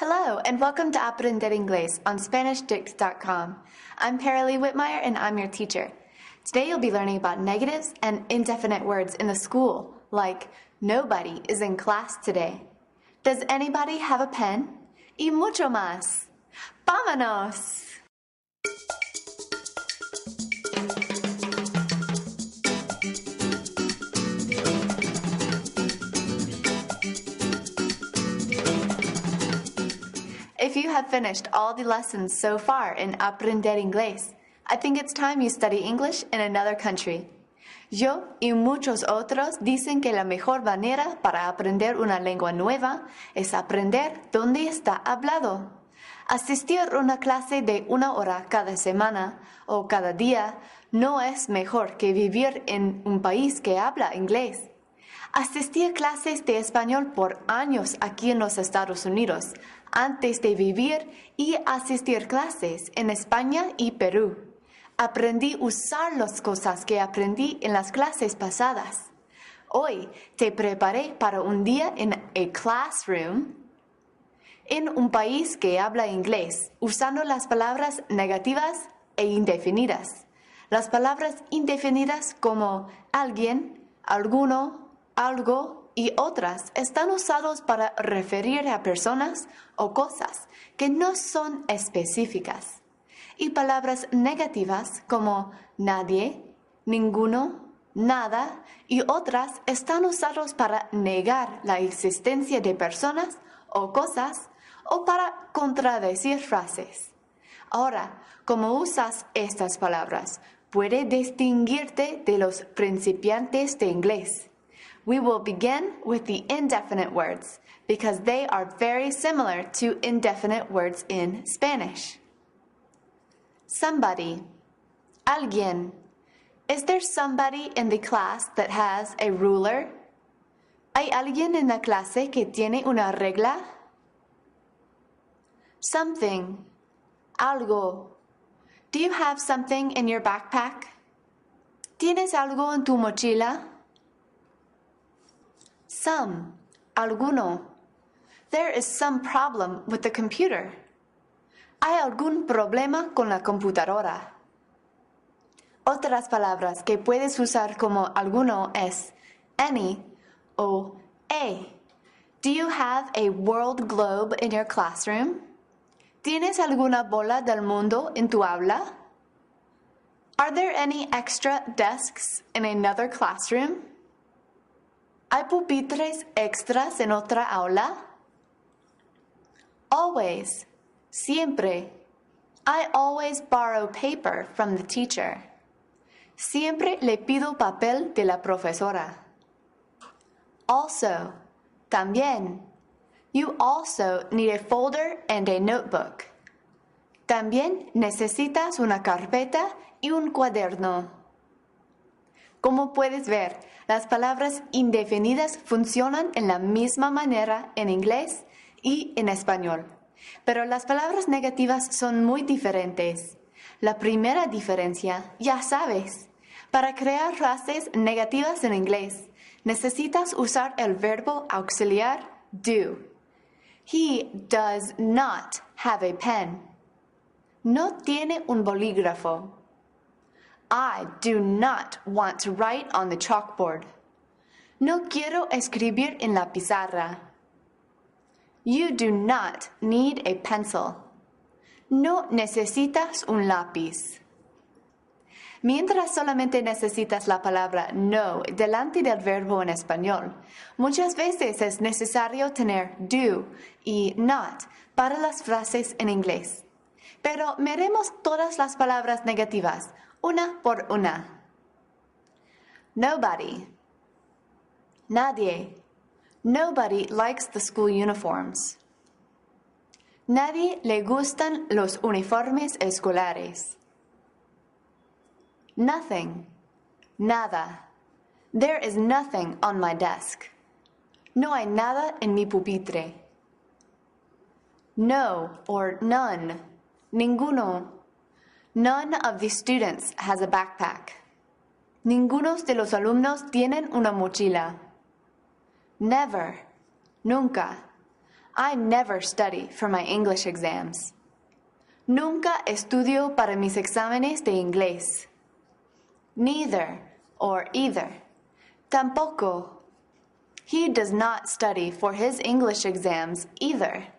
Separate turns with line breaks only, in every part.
Hello, and welcome to Aprende Inglés on SpanishDict.com. I'm Paralee Whitmire, and I'm your teacher. Today you'll be learning about negatives and indefinite words in the school, like nobody is in class today. Does anybody have a pen? Y mucho más. ¡Vámonos! If you have finished all the lessons so far in Aprender Inglés, I think it's time you study English in another country. Yo y muchos otros dicen que la mejor manera para aprender una lengua nueva es aprender donde está hablado. Asistir a una clase de 1 hora cada semana o cada día no es mejor que vivir en un país que habla inglés. Asistí a clases de español por años aquí en los Estados Unidos, antes de vivir y asistir a clases en España y Perú. Aprendí a usar las cosas que aprendí en las clases pasadas. Hoy te preparé para un día en a classroom en un país que habla inglés, usando las palabras negativas e indefinidas. Las palabras indefinidas como alguien, alguno, algo y otras están usados para referir a personas o cosas que no son específicas. Y palabras negativas como nadie, ninguno, nada y otras están usados para negar la existencia de personas o cosas o para contradecir frases. Ahora, ¿cómo usas estas palabras? Puede distinguirte de los principiantes de inglés. We will begin with the indefinite words because they are very similar to indefinite words in Spanish. Somebody. Alguien. Is there somebody in the class that has a ruler? ¿Hay alguien en la clase que tiene una regla? Something. Algo. Do you have something in your backpack? ¿Tienes algo en tu mochila? Some. Alguno. There is some problem with the computer. ¿Hay algún problema con la computadora? Otras palabras que puedes usar como alguno es any o a. Do you have a world globe in your classroom? ¿Tienes alguna bola del mundo en tu aula? Are there any extra desks in another classroom? ¿Hay pupitres extras en otra aula? Always. Siempre. I always borrow paper from the teacher. Siempre le pido papel de la profesora. Also. También. You also need a folder and a notebook. También necesitas una carpeta y un cuaderno. Como puedes ver, las palabras indefinidas funcionan en la misma manera en inglés y en español. Pero las palabras negativas son muy diferentes. La primera diferencia, ya sabes, para crear frases negativas en inglés, necesitas usar el verbo auxiliar do. He does not have a pen. No tiene un bolígrafo. I do not want to write on the chalkboard. No quiero escribir en la pizarra. You do not need a pencil. No necesitas un lápiz. Mientras solamente necesitas la palabra no delante del verbo en español, muchas veces es necesario tener do y not para las frases en inglés. Pero miremos todas las palabras negativas, una por una. Nobody. Nadie. Nobody likes the school uniforms. Nadie le gustan los uniformes escolares. Nothing. Nada. There is nothing on my desk. No hay nada en mi pupitre. No or none. Ninguno. None of the students has a backpack. Ninguno de los alumnos tienen una mochila. Never. Nunca. I never study for my English exams. Nunca estudio para mis exámenes de inglés. Neither or either. Tampoco. He does not study for his English exams either.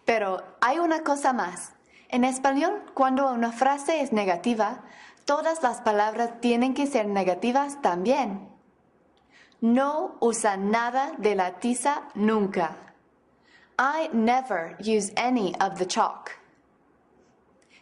Pero hay una cosa más. En español, cuando una frase es negativa, todas las palabras tienen que ser negativas también. No usa nada de la tiza nunca. I never use any of the chalk.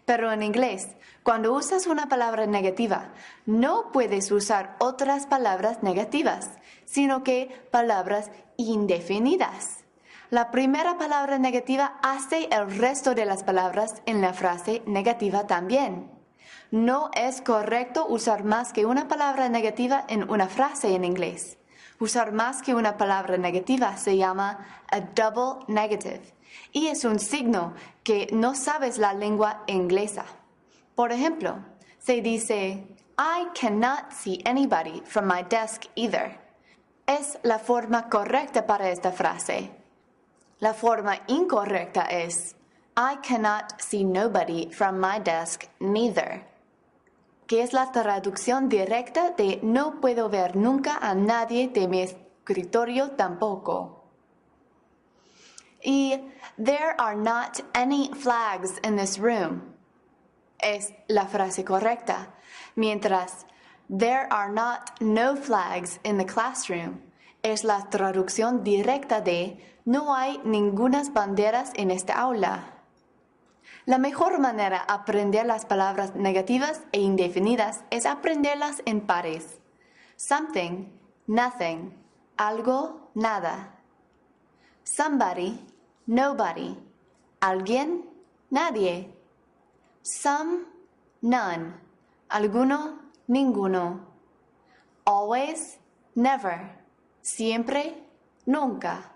Pero en inglés, cuando usas una palabra negativa, no puedes usar otras palabras negativas, sino que palabras indefinidas. La primera palabra negativa hace el resto de las palabras en la frase negativa también. No es correcto usar más que una palabra negativa en una frase en inglés. Usar más que una palabra negativa se llama a double negative y es un signo que no sabes la lengua inglesa. Por ejemplo, se dice, I cannot see anybody from my desk either. Es la forma correcta para esta frase. La forma incorrecta es, I cannot see nobody from my desk neither, que es la traducción directa de no puedo ver nunca a nadie de mi escritorio tampoco. Y there are not any flags in this room es la frase correcta, mientras there are not no flags in the classroom es la traducción directa de no hay ningunas banderas en esta aula. La mejor manera de aprender las palabras negativas e indefinidas es aprenderlas en pares. Something, nothing, algo, nada. Somebody, nobody, alguien, nadie. Some, none, alguno, ninguno. Always, never, siempre, nunca.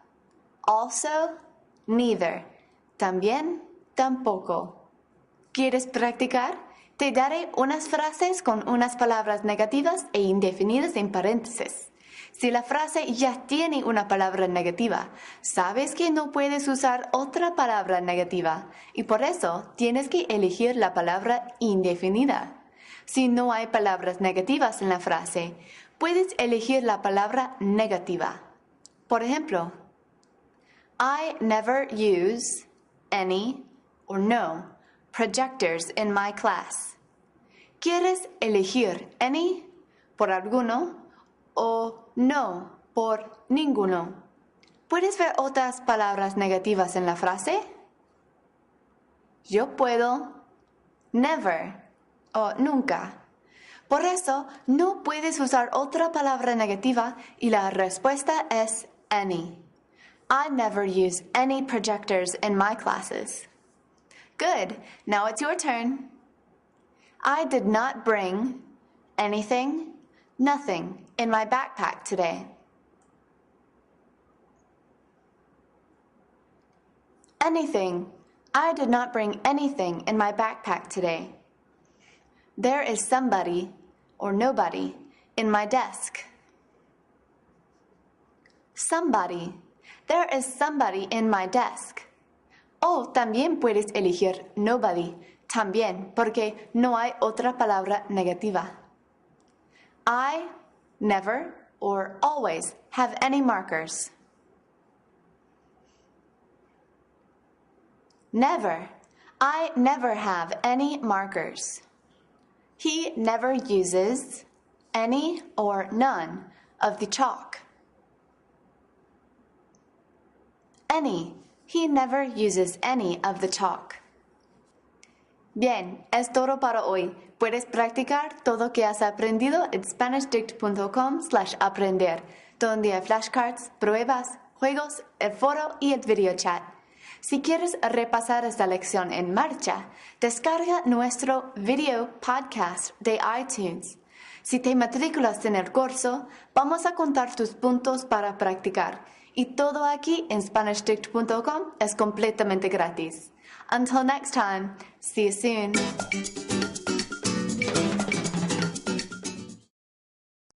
Also, neither, también, tampoco. ¿Quieres practicar? Te daré unas frases con unas palabras negativas e indefinidas en paréntesis. Si la frase ya tiene una palabra negativa, sabes que no puedes usar otra palabra negativa y por eso tienes que elegir la palabra indefinida. Si no hay palabras negativas en la frase, puedes elegir la palabra negativa. Por ejemplo, I never use any or no projectors in my class. ¿Quieres elegir any por alguno o no por ninguno? ¿Puedes ver otras palabras negativas en la frase? Yo puedo, never o nunca. Por eso no puedes usar otra palabra negativa y la respuesta es any. I never use any projectors in my classes. Good. Now it's your turn. I did not bring anything, nothing in my backpack today. Anything. I did not bring anything in my backpack today. There is somebody or nobody in my desk. Somebody. There is somebody in my desk. O también puedes elegir nobody, también, porque no hay otra palabra negativa. I never or always have any markers. Never. I never have any markers. He never uses any or none of the chalk. Any. He never uses any of the chalk. Bien, es todo para hoy. Puedes practicar todo lo que has aprendido en SpanishDict.com/aprender, donde hay flashcards, pruebas, juegos, el foro y el video chat. Si quieres repasar esta lección en marcha, descarga nuestro video podcast de iTunes. Si te matriculas en el curso, vamos a contar tus puntos para practicar. Y todo aquí en SpanishDict.com es completamente gratis. Until next time, see you soon.